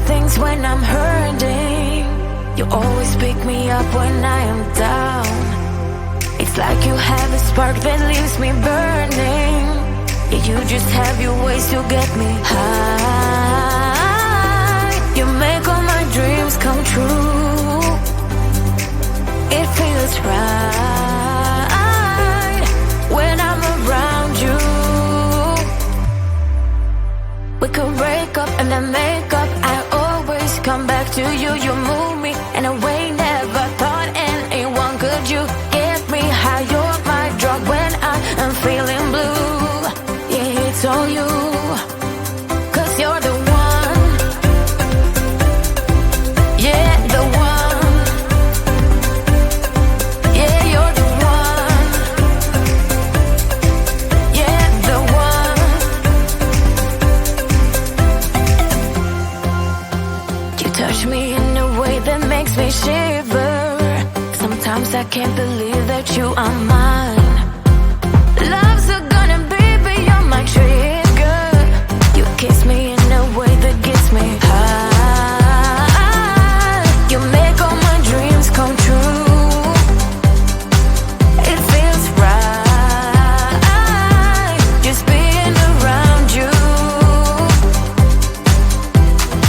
things when I'm hurting. You always pick me up when I am down. It's like you have a spark that leaves me burning. Yeah, you just have your ways to get me high. You make all my dreams come true. It feels right when I'm around you. We could break up and then make up. I always come back to you. You move me in a way never thought anyone could. You get me high. You're my drug when I am feeling blue. Yeah, it's all you, 'cause you're the one. Yeah, the one. Yeah, you're the one. Yeah, the one. You touch me in a way that makes me shiver. Sometimes I can't believe that you are mine. Love's a gun and baby, you're my trigger. You kiss me in a way that gets me high. You make all my dreams come true. It feels right just being around you.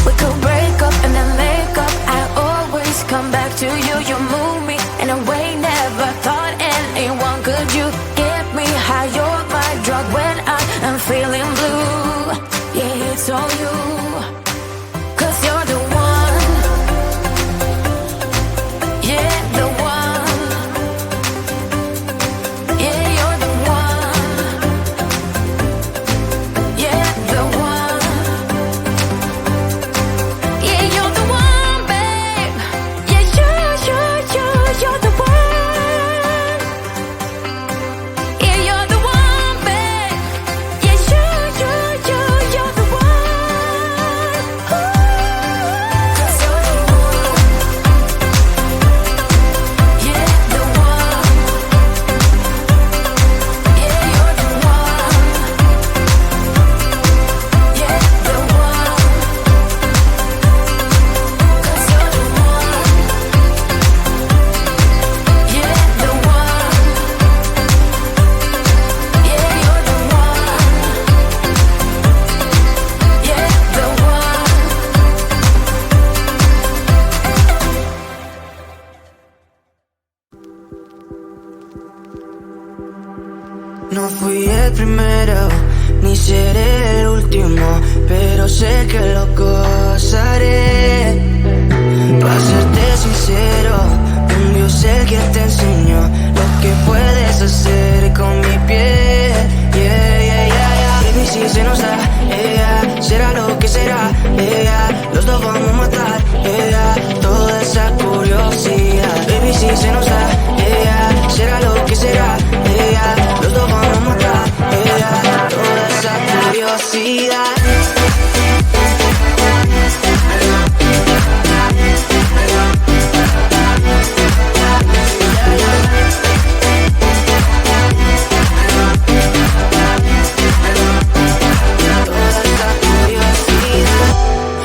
We could break up and then make up. I always come back to you. You move me in a way never thought anyone could. You get me high. You're my drug when I am feeling blue. Yeah, it's all you, 'cause you're the one. Yeah, the one. Yeah, you're the one. Yeah, the one. Yeah, you're the one, babe. Yeah, you're the one. Yeah, you're the one, babe. Yeah, you're the one. Ooh. 'Cause you're the one. Yeah, the one. Yeah, you're the one. Yeah, the one. 'Cause you're the one. Yeah, the one. Yeah, you're the one. Yeah, the one. No fui el primero, ni seré el último, pero sé que lo gozaré. Para serte sincero, un Dios el que te enseñó lo que puedes hacer con mi piel. Yeah, yeah, yeah, yeah. Baby, si se nos da, yeah, será lo que será, yeah. Los dos vamos a matar, yeah, toda esa curiosidad. Baby, si se nos da, yeah, será lo que será, yeah. Los dos vamos a matar, yeah, toda esa curiosidad.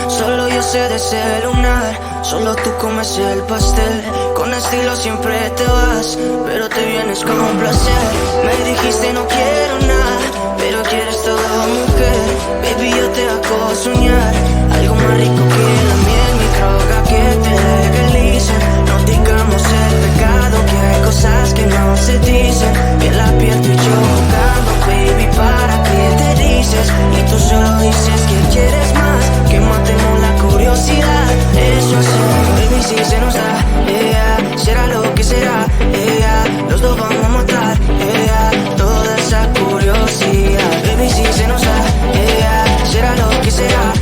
Solo yo sé de ese lunar, solo tú comes el pastel. Con estilo siempre te vas, pero te vienes como un placer. Me dijiste no quiero nada, pero quieres todo, mujer. Baby, yo te hago soñar algo más rico que la miel, mi droga que te legalicen. No digamos el pecado, que hay cosas que no se dicen. Piel a piel tú y yo jugando, baby, ¿para qué te dices? Y tú solo dices que quieres más, que matemos la curiosidad. Eso sí, baby, si se nos da, yeah, será lo que será, yeah. Los dos vamos a matar, yeah, toda esa curiosidad. Baby, si se nos da, yeah, será lo que será,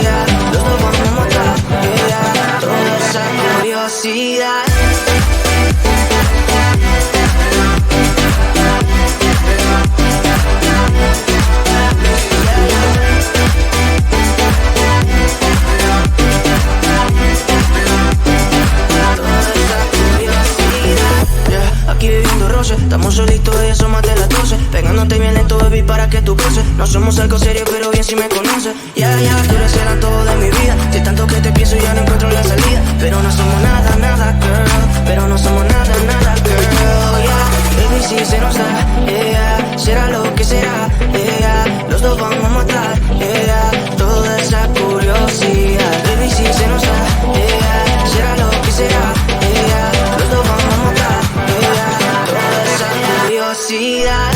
yeah. Los dos vamos a matar. roce. Estamos solitos, ella son más de las 12. Pegándote bien lento, baby, para que tú goces. No somos algo serio, pero bien si me conoces. Ya, tú eres el todo de mi vida. Si tanto que te pienso ya no encuentro la salida. Pero no somos nada, nada, girl. Pero no somos nada, nada, girl, yeah. Baby, si se nos da, yeah. Será lo que será, yeah. Los dos vamos a matar, yeah. Toda esa curiosidad. Baby, si se nos da, yeah. Será lo que será, yeah. Los dos vamos a matar, yeah. Toda esa curiosidad.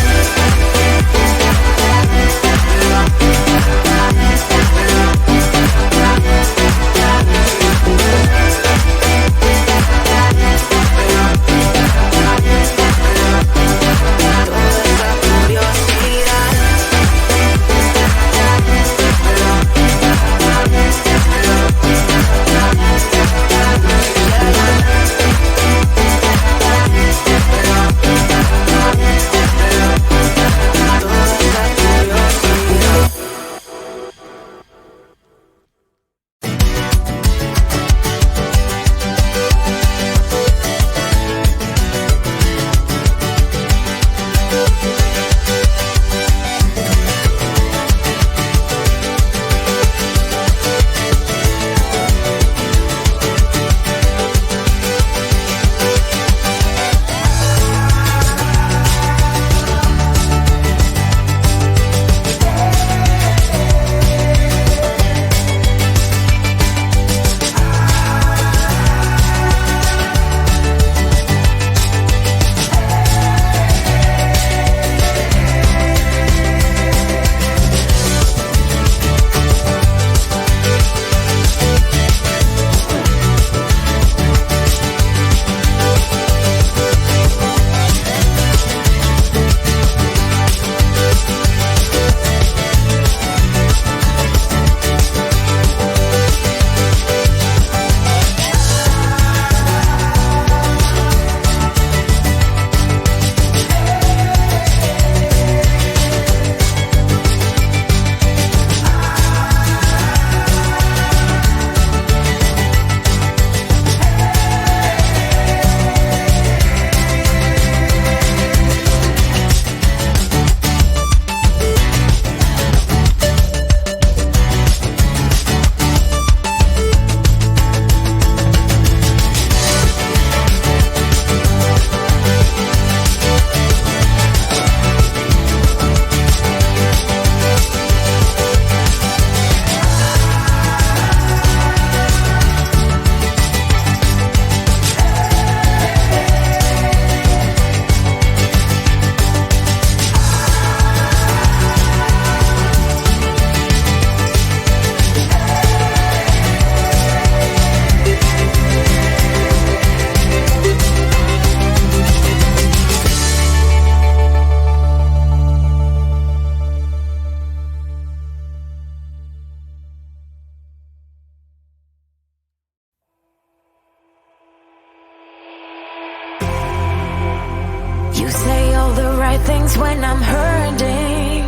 things when I'm hurting.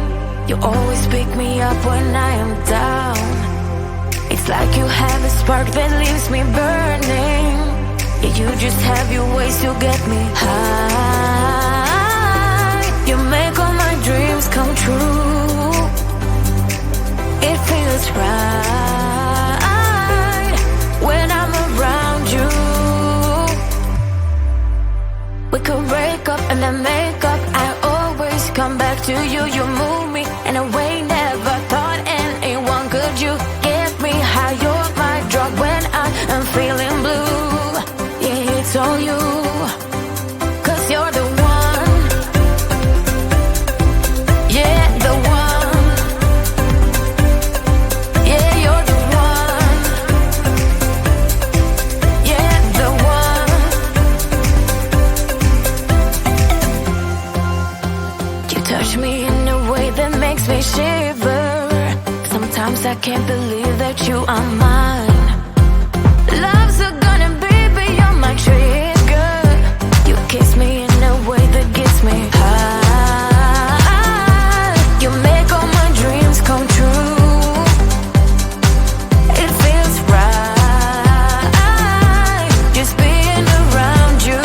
You always pick me up when I am down. It's like you have a spark that leaves me burning. Yeah, you just have your ways to get me high. You make all my dreams come true. It feels right when I'm around you. We could break up and then make up. I always come back to you. You move me in a way never thought anyone could. You get me high. You're my drug when I am feeling blue. Yeah, it's all you, 'cause you're the one. Yeah, the one. Yeah, you're the one. Yeah, the one. You touch me in a way that makes me shiver. Sometimes I can't believe that you are mine. Love's a gun and baby, you're my trigger. You kiss me in a way that gets me high. You make all my dreams come true. It feels right just being around you.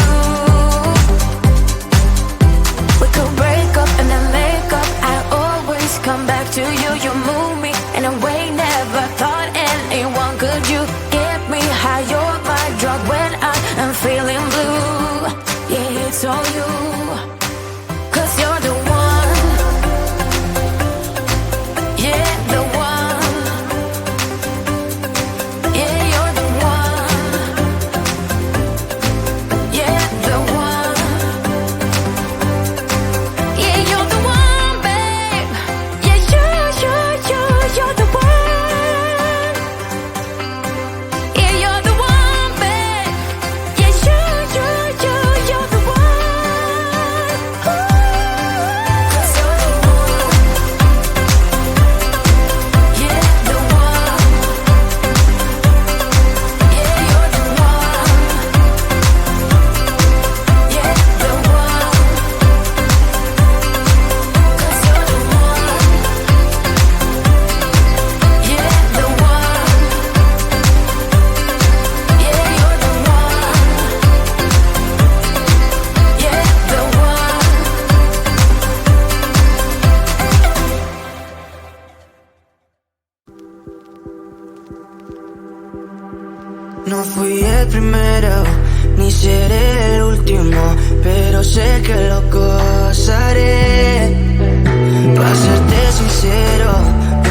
fui el primero, ni seré el último, pero sé que lo gozaré. Para serte sincero,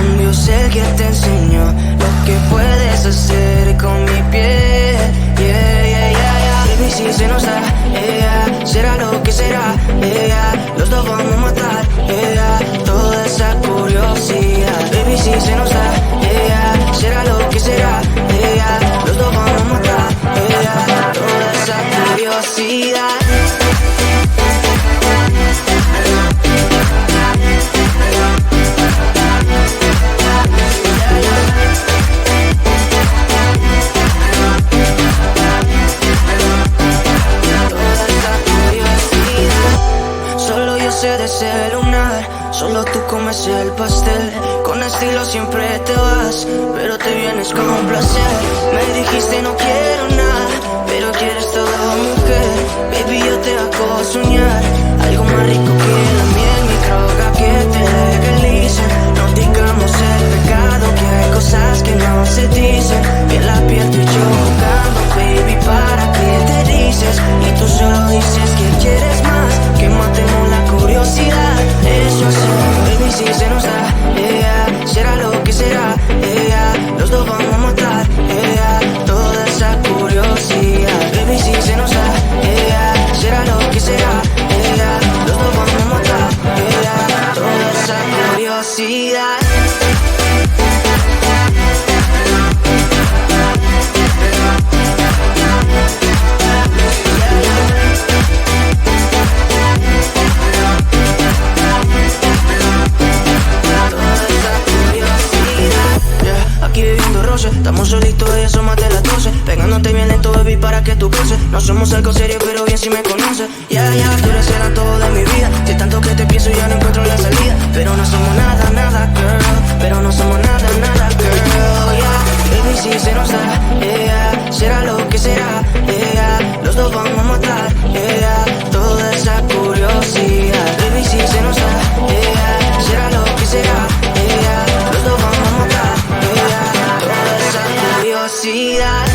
un Dios es el que te enseñó lo que puedes hacer con mi piel. Yeah, yeah, yeah, yeah. Baby, si se nos da, yeah, será lo que será, yeah, los dos vamos a matar, yeah, toda esa curiosidad. Baby, si se nos da, yeah, será lo que será, yeah, los dos vamos a matar, yeah, toda esa curiosidad. De celular, solo tú comes el pastel. Con estilo siempre te vas, pero te vienes con un placer. Me dijiste no quiero nada, pero quieres todo, mujer. Baby, yo te hago soñar algo más rico que la miel, mi droga que te legalice. No digamos el pecado, que hay cosas que no se dicen. Y en la piel tú y yo jugando, baby, ¿para qué te dices? Y tú solo dices que quieres más, que matemos la curiosidad. Eso es, baby, si se nos da, yeah, será lo que será, yeah, los dos vamos a matar, yeah, toda esa curiosidad. Baby, si se nos da, yeah, será lo que será, yeah, los dos vamos a matar, yeah, toda esa curiosidad. Aquí viviendo roce, estamos solitos y eso más de las 12. Pegándote bien lento, baby, para que tú goces. No somos algo serio, pero bien si me conoces. Ya, ya, tú eres el todo de mi vida. Si tanto que te pienso ya no encuentro la salida. Pero no somos nada, nada, girl. Pero no somos nada, nada, girl. Yeah, baby, si se nos da, yeah, será lo que será, yeah, los dos vamos a matar, yeah, toda esa curiosidad. Baby, si se nos da, yeah, será lo que será, yeah, los dos vamos a matar, yeah, toda esa curiosidad.